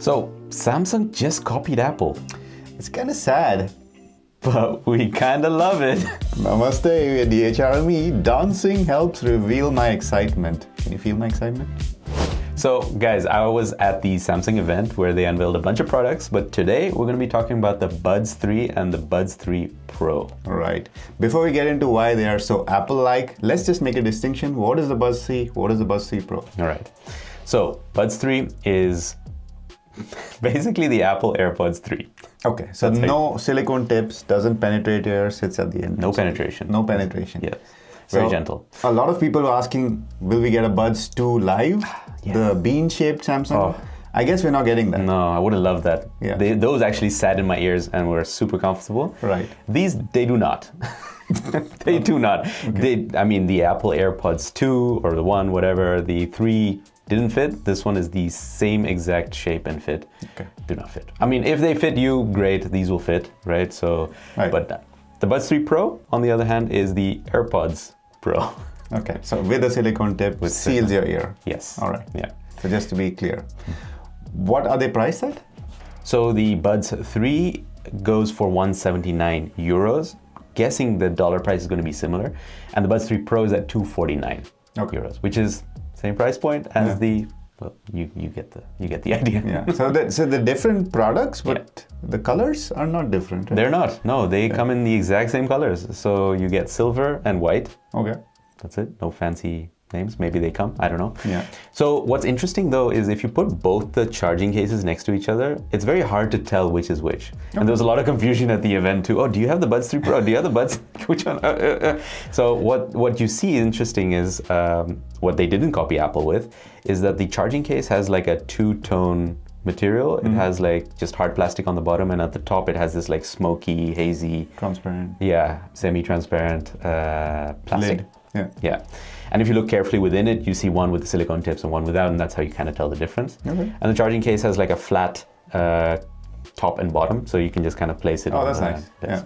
So Samsung just copied Apple, It's kind of sad. but we kind of love it. Namaste, we are DHRME. Dancing helps reveal my excitement. Can you feel my excitement? So guys, I was at the Samsung event where they unveiled a bunch of products, but today we're going to be talking about the Buds 3 and the Buds 3 Pro. All right. Before we get into why they are so Apple-like, let's just make a distinction. What is the Buds 3? What is the Buds 3 Pro? All right. So Buds 3 is basically the Apple AirPods 3. Okay, so no silicone tips, doesn't penetrate your sits at the end. No penetration. No penetration. Yeah. Very gentle. A lot of people are asking, will we get a Buds 2 live? Yeah. The bean-shaped Samsung? Oh. I guess we're not getting that. No, I would have loved that. Yeah. Those actually sat in my ears and were super comfortable. Right. These, they do not. They do not. Okay. The Apple AirPods 2 or the 1, whatever, the 3 didn't fit. This one is the same exact shape and fit. Okay. Do not fit. I mean, if they fit you, great, these will fit, right? So, right. But the Buds 3 Pro, on the other hand, is the AirPods Pro. Okay, so with a silicone tip, which seals your ear. Yes. All right. Yeah. So just to be clear, what are they priced at? So the Buds 3 goes for 179 euros. Guessing the dollar price is going to be similar. And the Buds 3 Pro is at 249 euros, which is same price point as the, well, you get the idea. Yeah. So the different products, but the colors are not different. Right? They're not. No, they come in the exact same colors. So you get silver and white. Okay. That's it. No fancy names. Maybe they come. I don't know. Yeah. So what's interesting though is if you put both the charging cases next to each other, it's very hard to tell which is which. Okay. And there was a lot of confusion at the event too. Oh, do you have the Buds 3 Pro? Do you have the Buds? Which one? So what you see interesting is what they didn't copy Apple with is that the charging case has like a two-tone material. It has like just hard plastic on the bottom, and at the top it has this like smoky, hazy, transparent. Yeah, semi-transparent plastic. Lid. Yeah. Yeah. And if you look carefully within it, you see one with the silicone tips and one without, and that's how you kind of tell the difference. Okay. And the charging case has like a flat top and bottom, so you can just kind of place it. Oh, that's nice. Yeah.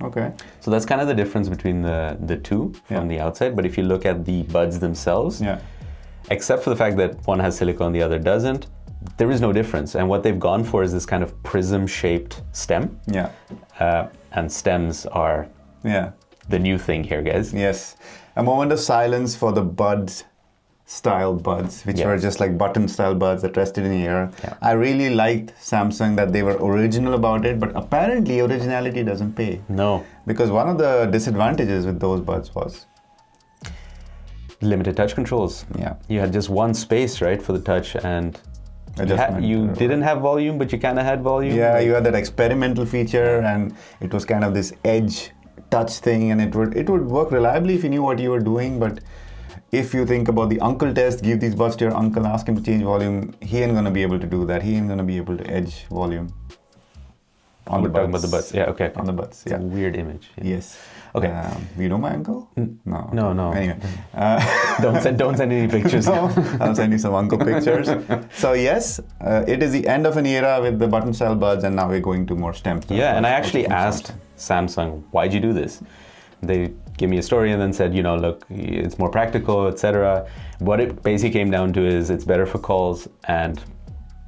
Okay. So that's kind of the difference between the two from the outside. But if you look at the buds themselves, except for the fact that one has silicone, the other doesn't, there is no difference. And what they've gone for is this kind of prism-shaped stem. Yeah. And stems are the new thing here, guys. Yes. A moment of silence for the Buds style buds, which were just like button style buds that rested in the air. Yeah. I really liked Samsung that they were original about it, but apparently originality doesn't pay. No. Because one of the disadvantages with those buds was limited touch controls. Yeah. You had just one space, right, for the touch, and you didn't have volume, but you kind of had volume. Yeah, you had that experimental feature, and it was kind of this edge touch thing, and it would work reliably if you knew what you were doing. But if you think about the uncle test, give these buds to your uncle, ask him to change volume, he ain't gonna be able to do that. He ain't gonna be able to edge volume. On the buds. About the buds. Yeah, okay. On the buds. It's a weird image. Yeah. Yes. Okay. You know my uncle? No. No. Anyway. Don't send any pictures. No, I'll send you some uncle pictures. So yes, it is the end of an era with the button style buds, and now we're going to more stem. Yeah, and I actually asked Samsung, why'd you do this? They gave me a story and then said, look, it's more practical, etc. What it basically came down to is it's better for calls and,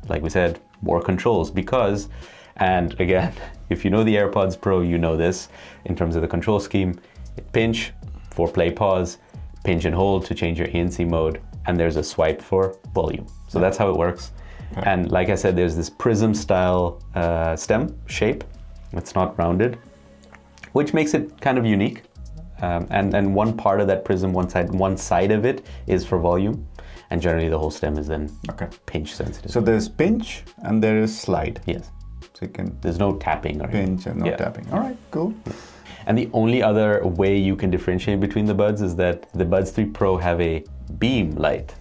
like we said, more controls because, and again, if you know the AirPods Pro, you know this in terms of the control scheme. Pinch for play pause, pinch and hold to change your ANC mode, and there's a swipe for volume. So that's how it works. Okay. And like I said, there's this prism style stem shape. It's not rounded, which makes it kind of unique. And one part of that prism, one side of it is for volume, and generally the whole stem is then pinch sensitive. So there's pinch and there is slide. Yes. So you can. There's no tapping or pinch and no tapping. All right, cool. And the only other way you can differentiate between the buds is that the Buds 3 Pro have a beam light.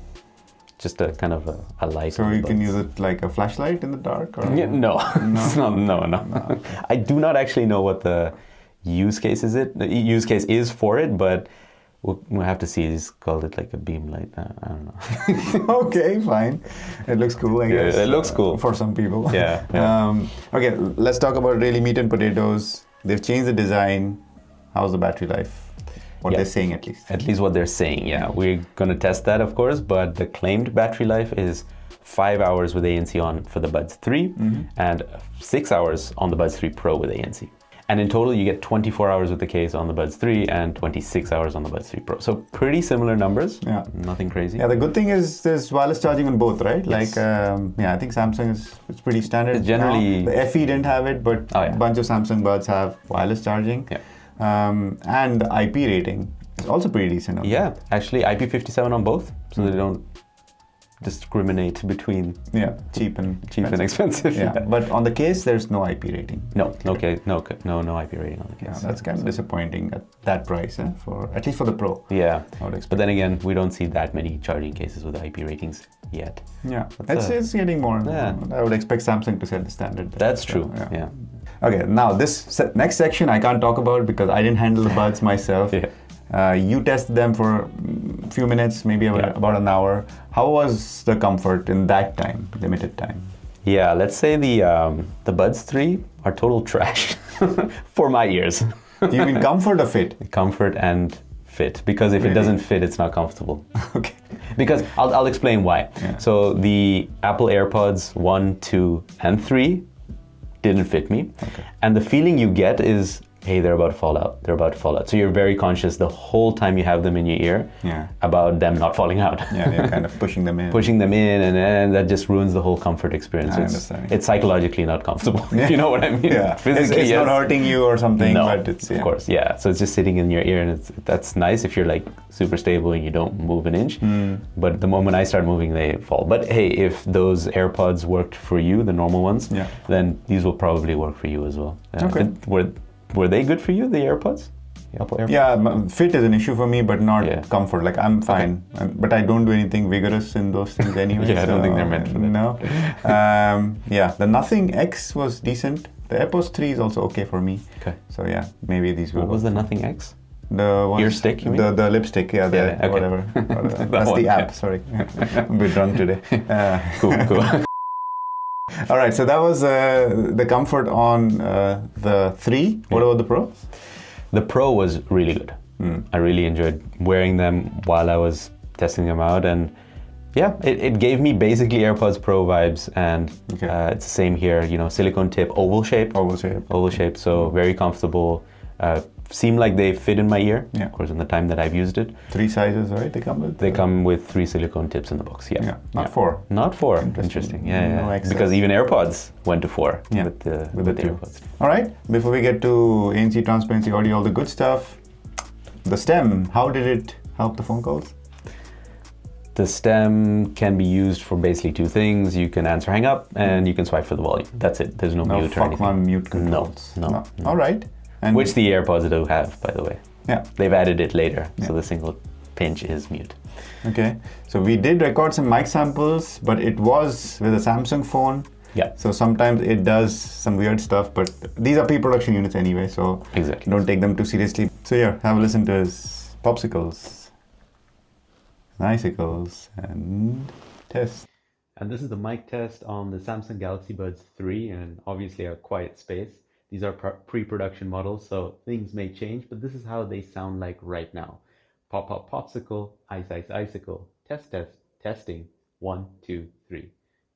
Just a kind of a light. So you can use it like a flashlight in the dark? Or? Yeah, no. Okay. I do not actually know what the use case is for it, but we'll have to see. He's called it like a beam light. I don't know. Okay, fine. It looks cool, I guess. It looks cool. For some people. Yeah. Okay, let's talk about really meat and potatoes. They've changed the design. How's the battery life? What they're saying at least. At least what they're saying, yeah. We're going to test that, of course, but the claimed battery life is 5 hours with ANC on for the Buds 3 and 6 hours on the Buds 3 Pro with ANC. And in total, you get 24 hours with the case on the Buds 3 and 26 hours on the Buds 3 Pro. So pretty similar numbers. Yeah. Nothing crazy. Yeah, the good thing is there's wireless charging on both, right? Yes. Like, I think Samsung it's pretty standard. It's generally... Now, the FE didn't have it, but a bunch of Samsung Buds have wireless charging. Yeah. And the IP rating is also pretty decent. Yeah, actually IP57 on both, so they don't discriminate between cheap and expensive. Yeah, but on the case there's no IP rating. No IP rating on the case. Yeah, that's kind of disappointing at that price, for at least for the Pro. Yeah, but then again, we don't see that many charging cases with IP ratings yet. Yeah, it's getting more. Yeah. I would expect Samsung to set the standard there. That's true. Yeah. Okay, now this next section I can't talk about because I didn't handle the Buds myself. You tested them for a few minutes, maybe about an hour. How was the comfort in that time, limited time? Yeah, let's say the Buds 3 are total trash for my ears. Do you mean comfort or fit? Comfort and fit, because if it doesn't fit, it's not comfortable. Okay. Because I'll explain why. Yeah. So the Apple AirPods 1, 2, and 3 didn't fit me. Okay. And the feeling you get is, hey, they're about to fall out. They're about to fall out. So you're very conscious the whole time you have them in your ear about them not falling out. Yeah, you're kind of pushing them in. Pushing them in, and that just ruins the whole comfort experience. I understand. It's psychologically not comfortable, if you know what I mean. Yeah, physically, it's not hurting you or something, but it's... of course, so it's just sitting in your ear, and that's nice if you're like super stable and you don't move an inch. But the moment I start moving, they fall. But hey, if those AirPods worked for you, the normal ones, then these will probably work for you as well. Okay. Were they good for you, the AirPods? The Apple AirPods? Yeah, fit is an issue for me, but not comfort. Like, I'm fine. Okay. But I don't do anything vigorous in those things anyway. I don't think they're meant for that. No. The Nothing X was decent. The AirPods 3 is also okay for me. Okay. So maybe these will... What was the Nothing X? The one, ear stick, you mean? The lipstick, okay. Whatever. That's the app, sorry. I'm a bit drunk today. Cool. All right, so that was the comfort on the 3. What about the Pro? The Pro was really good. I really enjoyed wearing them while I was testing them out, and it gave me basically AirPods Pro vibes, and it's the same here, silicone tip, oval shape, so very comfortable. Seem like they fit in my ear, of course, in the time that I've used it. 3 sizes, right? They come with? They come with 3 silicone tips in the box, Not 4. Not 4. Interesting. No because even AirPods went to 4 with the AirPods. All right, before we get to ANC, transparency, audio, all the good stuff, the stem, how did it help the phone calls? The stem can be used for basically 2 things. You can answer hang up, and you can swipe for the volume. That's it. There's no mute or anything. Mute controls. No. All right. And which the AirPods do have, by the way. Yeah. They've added it later, so the single pinch is mute. Okay. So we did record some mic samples, but it was with a Samsung phone. Yeah. So sometimes it does some weird stuff, but these are pre-production units anyway, so don't take them too seriously. So have a listen to his popsicles, icicles, and test. And this is the mic test on the Samsung Galaxy Buds 3, and obviously a quiet space. These are pre-production models, so things may change, but this is how they sound like right now. Pop, pop, popsicle, ice, ice, icicle, test, testing, 1, 2, 3.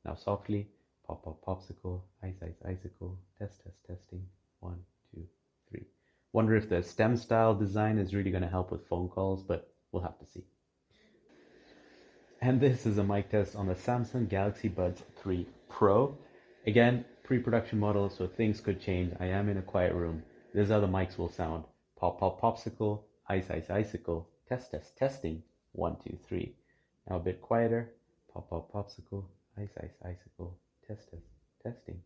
Now softly, pop, pop, popsicle, ice, ice, icicle, test, testing, 1, 2, 3. Wonder if the stem style design is really going to help with phone calls, but we'll have to see. And this is a mic test on the Samsung Galaxy Buds 3 Pro. Again, pre-production model, so things could change. I am in a quiet room. This is how the mics will sound. Pop, pop, popsicle, ice, ice, icicle, test, testing, 1, 2, 3. Now a bit quieter. Pop, pop, popsicle, ice, ice, icicle, test, testing,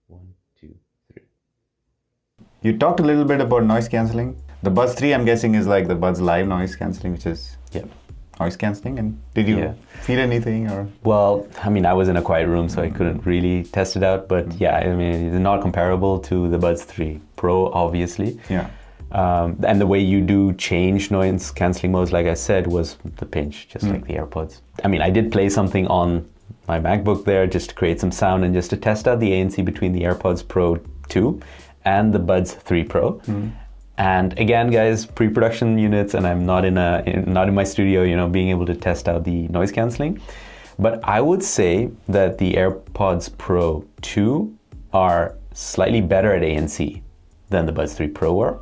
1, 2, 3. You talked a little bit about noise cancelling. The Buds 3, I'm guessing, is like the Buds Live noise cancelling, which is noise cancelling. And did you feel anything? Or? Well, I mean, I was in a quiet room, so I couldn't really test it out. But I mean, it's not comparable to the Buds 3 Pro, obviously. Yeah. And the way you do change noise cancelling modes, like I said, was the pinch, just like the AirPods. I mean, I did play something on my MacBook there just to create some sound and just to test out the ANC between the AirPods Pro 2 and the Buds 3 Pro. And again, guys, pre-production units, and I'm not in my studio, being able to test out the noise cancelling. But I would say that the AirPods Pro 2 are slightly better at ANC than the Buds 3 Pro were.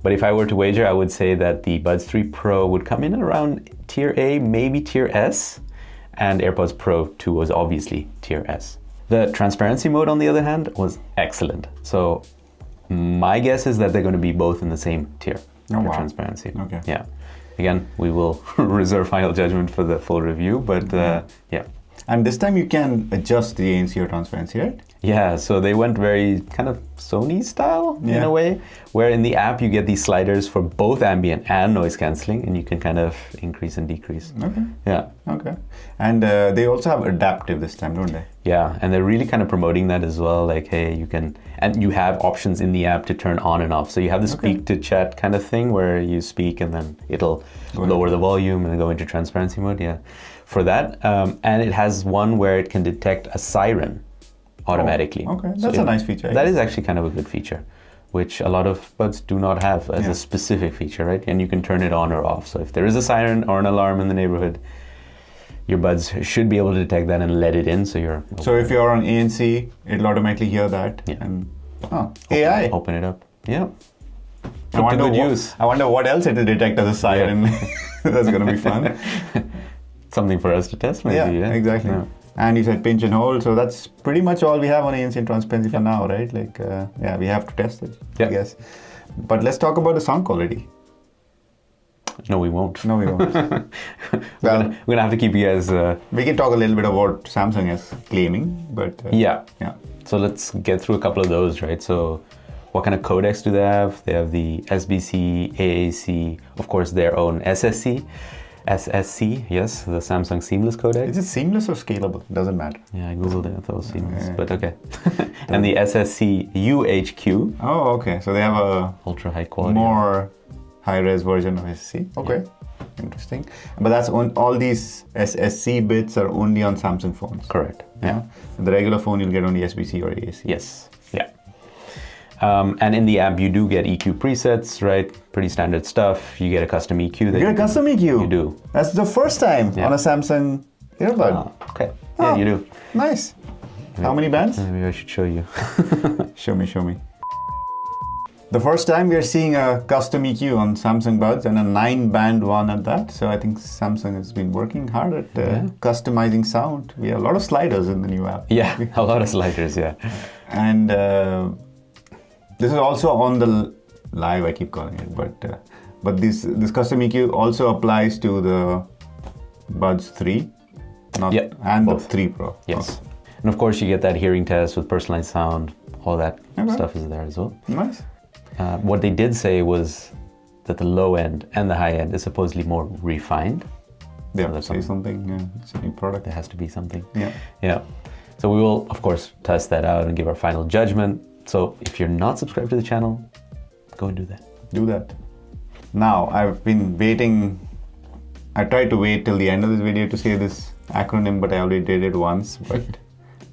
But if I were to wager, I would say that the Buds 3 Pro would come in at around tier A, maybe tier S, and AirPods Pro 2 was obviously tier S. The transparency mode, on the other hand, was excellent. So my guess is that they're going to be both in the same tier for transparency. Okay. Yeah. Again, we will reserve final judgment for the full review, but yeah. And this time you can adjust the ANC or transparency, right? Yeah, so they went very kind of Sony style in a way, where in the app you get these sliders for both ambient and noise cancelling, and you can kind of increase and decrease. Okay. Yeah. Okay. And they also have adaptive this time, don't they? Yeah, and they're really kind of promoting that as well. Like, hey, you can, and you have options in the app to turn on and off. So you have the speak to chat kind of thing where you speak and then it'll lower the volume and then go into transparency mode. Yeah, for that. And it has one where it can detect a siren automatically. Okay, that's a nice feature. That is actually kind of a good feature, which a lot of buds do not have as a specific feature, right? And you can turn it on or off. So if there is a siren or an alarm in the neighborhood, your buds should be able to detect that and let it in. So if you're on ANC, it'll automatically hear that. Yeah. And AI. Open it up. Yeah. I wonder what else it'll detect as a siren. That's going to be fun. Something for us to test, maybe. Yeah, exactly. Yeah. And you said pinch and hold, so that's pretty much all we have on ANC and transparency for now, right? Like, we have to test it, I guess. But let's talk about the sound quality. No, we won't. No, we won't. We're gonna have to keep you guys. We can talk a little bit about what Samsung is claiming, but yeah. So let's get through a couple of those, right? So, what kind of codecs do they have? They have the SBC, AAC, of course, their own SSC, yes, the Samsung Seamless codec. Is it seamless or scalable? Doesn't matter. Yeah, I googled it. I thought it was seamless, but okay. And the SSC UHQ. Oh, okay. So they have a ultra high quality, more high-res version of SSC. Okay, interesting. But that's on all these SSC bits are only on Samsung phones. Correct. Yeah. The regular phone you'll get only SBC or AAC. Yes. Yeah. And in the app you do get EQ presets, right? Pretty standard stuff. You get a custom EQ. You get a custom EQ? You do. That's the first time on a Samsung earbud. Oh, okay. Yeah, you do. Nice. How many bands? Maybe I should show you. Show me. The first time we are seeing a custom EQ on Samsung buds and a 9-band one at that. So I think Samsung has been working hard at customizing sound. We have a lot of sliders in the new app. Yeah, a lot of sliders, yeah. And this is also on the live, I keep calling it, but this custom EQ also applies to the Buds 3 and both. The 3 Pro. Yes. Okay. And of course you get that hearing test with personalized sound, all that stuff is there as well. Nice. What they did say was that the low end and the high end is supposedly more refined. They have to say something. Yeah, it's a new product. There has to be something. Yeah. So we will, of course, test that out and give our final judgment. So if you're not subscribed to the channel, go and do that. Do that. Now, I've been waiting. I tried to wait till the end of this video to say this acronym, but I already did it once. But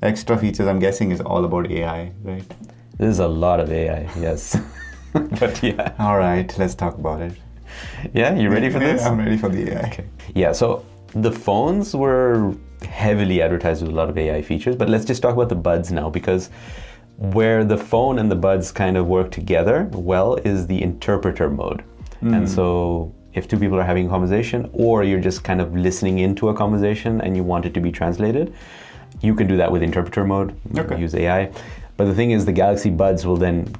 extra features, I'm guessing, is all about AI, right? There's a lot of AI, yes. But yeah. All right, let's talk about it. Yeah, you ready for this? I'm ready for the AI. Okay. Yeah, so the phones were heavily advertised with a lot of AI features, but let's just talk about the buds now, because where the phone and the buds kind of work together well is the interpreter mode. And so if two people are having a conversation, or you're just kind of listening into a conversation and you want it to be translated, you can do that with interpreter mode. Use AI. But the thing is, the Galaxy Buds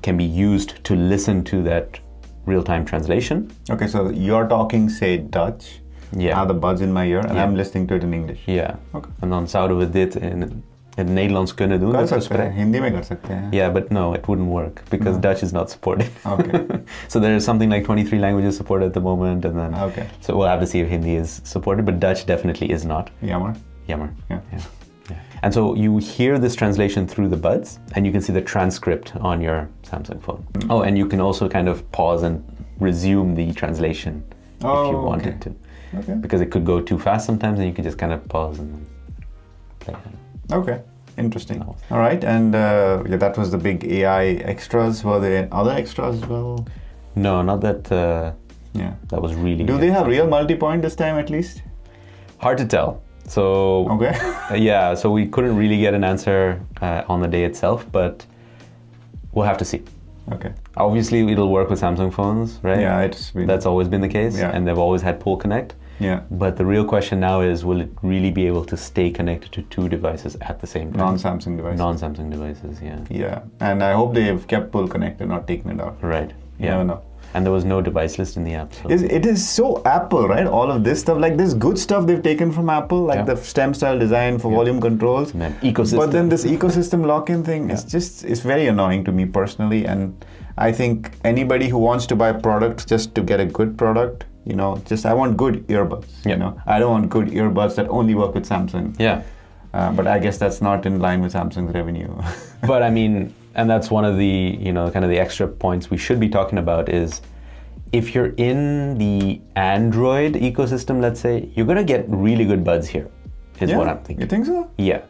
can be used to listen to that real-time translation. Okay, so you're talking, say, Dutch. I have the buds in my ear and I'm listening to it in English. Yeah. Okay. En dan zouden we dit in het Nederlands kunnen doen. Kan सकते हैं, हिंदी में कर सकते हैं. Yeah, but no, it wouldn't work because Dutch is not supported. Okay. So there's something like 23 languages supported at the moment, and then so we'll have to see if Hindi is supported, but Dutch definitely is not. Jammer. Yeah. And so you hear this translation through the buds, and you can see the transcript on your Samsung phone. Oh, and you can also kind of pause and resume the translation if you wanted to. Okay. Because it could go too fast sometimes, and you could just kind of pause and then play it. Okay, interesting. All right, and that was the big AI extras. Were there other extras as well? No, not that. That was really. Do they have real multi-point this time at least? Hard to tell. So Okay. yeah, so we couldn't really get an answer on the day itself, but we'll have to see. Okay. Obviously, it'll work with Samsung phones, right? Yeah, That's always been the case, Yeah. and they've always had pull connect. Yeah. But the real question now is, will it really be able to stay connected to two devices at the same time? Non-Samsung devices. Non-Samsung devices, yeah. Yeah, and I hope they've kept pull connected, not taken it out. Right. You Yeah. never know. And there was no device list in the app. So. It is so Apple, right? All of this stuff, like this good stuff they've taken from Apple, like Yeah. the stem style design for volume controls. And then ecosystem. But then this ecosystem lock-in thing is it's very annoying to me personally, and I think anybody who wants to buy a product just to get a good product, you know, just I want good earbuds. Yeah. You know, I don't want good earbuds that only work with Samsung. Yeah. But I guess that's not in line with Samsung's revenue. But I mean, and that's one of the, you know, kind of the extra points we should be talking about is if you're in the Android ecosystem, let's say, you're going to get really good buds here, is Yeah? what I'm thinking. You think so? Yeah.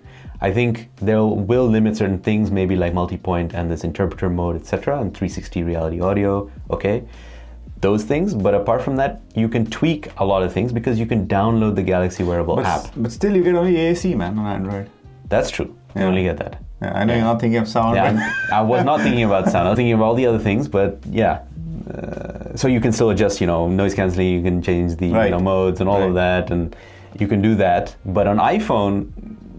I think they will limit certain things, maybe like multi-point and this interpreter mode, etc., and 360 reality audio, okay? Those things, but apart from that, you can tweak a lot of things because you can download the Galaxy Wearable app. But still, you get only AAC, man, on Android. That's true. You Yeah. only get that. Yeah, I know you're not thinking of sound. Yeah, but I was not thinking about sound. I was thinking of all the other things, but yeah. So you can still adjust, you know, noise cancelling. You can change the Right. you know, modes and all of that, and you can do that. But on iPhone,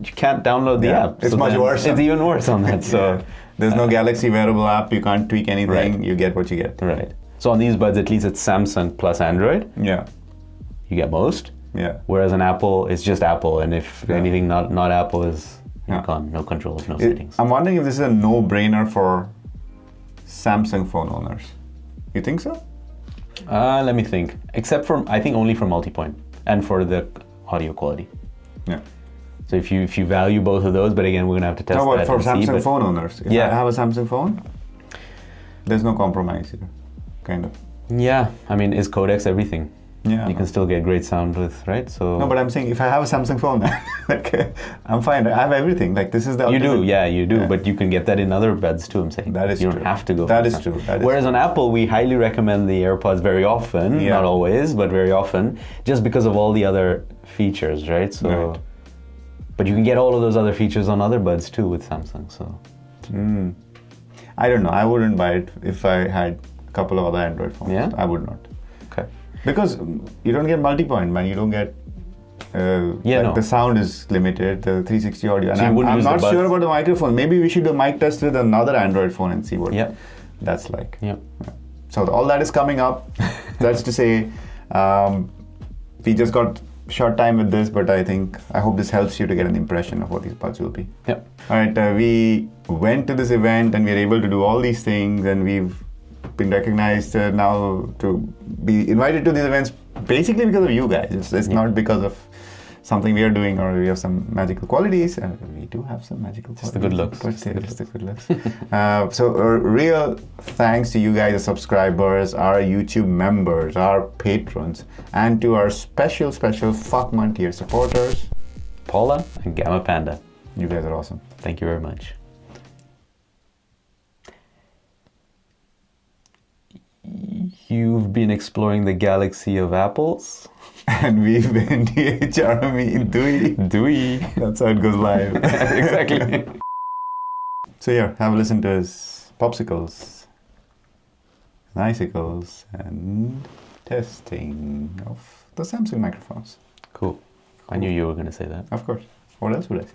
you can't download the Yeah, app. it's So much then worse. It's even worse on that. So Yeah. There's no Galaxy wearable app. You can't tweak anything. Right. You get what you get. right. So on these buds, at least it's Samsung plus Android. Yeah. You get most. Yeah. Whereas on Apple, it's just Apple, and if Yeah. anything not Apple is Yeah. gone, no controls, no settings. I'm wondering if this is a no-brainer for Samsung phone owners. You think so? Let me think. Except for, I think only for multi-point and for the audio quality. Yeah. So if you value both of those, but again, we're gonna have to test How about that for and see. Samsung But phone owners? If Yeah. I have a Samsung phone, there's no compromise here, kind of. yeah, I mean, is codecs everything? Yeah. You can still get great sound with, right? So No, but I'm saying if I have a Samsung phone, like, I'm fine. I have everything. Like this is the you do, ultimate- yeah, you do. Yeah. But you can get that in other buds too. I'm saying That is you true. don't have to go. That for is Samsung. true. That is Whereas true. on Apple, we highly recommend the AirPods very often, Yeah. not always, but very often, just because of all the other features, right? So, Right. but you can get all of those other features on other buds too with Samsung. So I don't know. I wouldn't buy it if I had a couple of other Android phones. Yeah? I would not. okay. Because you don't get multi-point, man. You don't get. No. The sound is limited. The 360 audio, and So you wouldn't I'm use the not buds? sure about the microphone. Maybe we should do a mic test with another Android phone and see what Yeah. that's like. Yeah. So all that is coming up. That's to say, we just got short time with this, but I hope this helps you to get an impression of what these buds will be. Yeah. All right, we went to this event and we were able to do all these things, and we've been recognized now to be invited to these events basically because of you guys. It's not because of something we are doing or we have some magical qualities. We do have some magical Just the qualities. good looks. but Just the good just the good looks. So a real thanks to you guys, the subscribers, our YouTube members, our patrons, and to our special Fuck Month tier supporters. Paula and Gamma Panda. You guys are awesome. Thank you very much. You've been exploring the galaxy of apples. And we've been DHRME Dewey. Dewey. That's how it goes live. Exactly. So here, have a listen to his popsicles, and icicles, and testing of the Samsung microphones. Cool. I knew you were going to say that. Of course. What else would I say?